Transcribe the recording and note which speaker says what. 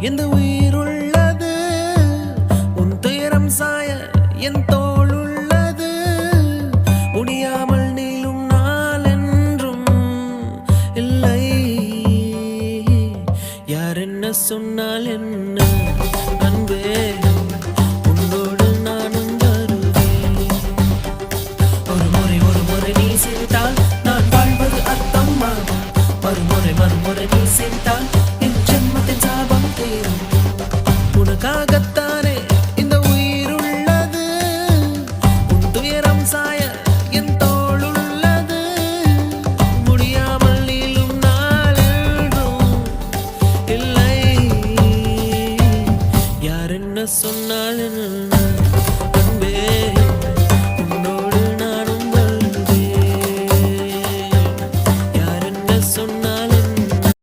Speaker 1: எந்த உயிருள்ளது உன் துயரம் சாய என் தோள் உள்ளது முடியாமல் நீளும் நாள் என்றும் இல்லை யார் என்ன சொன்னால் என்ன அன்பே உன்னோடு நானும் வருவேன் ஒரு முறை நீ சேர்த்தால் நான் வாழ்வது அர்த்தமாகும் மறுமுறை நீ சேர்த்தால் என் ஜென்மத்தின் சாபம் தீரும் உனக்காகத்தானே இந்த உயிர் உள்ளது உன் துயரம் சாய என் தோள் உள்ளது முடியாமல் நீளும் நாள் என்றும் இல்லை யார் என்ன சொன்னால் என்ன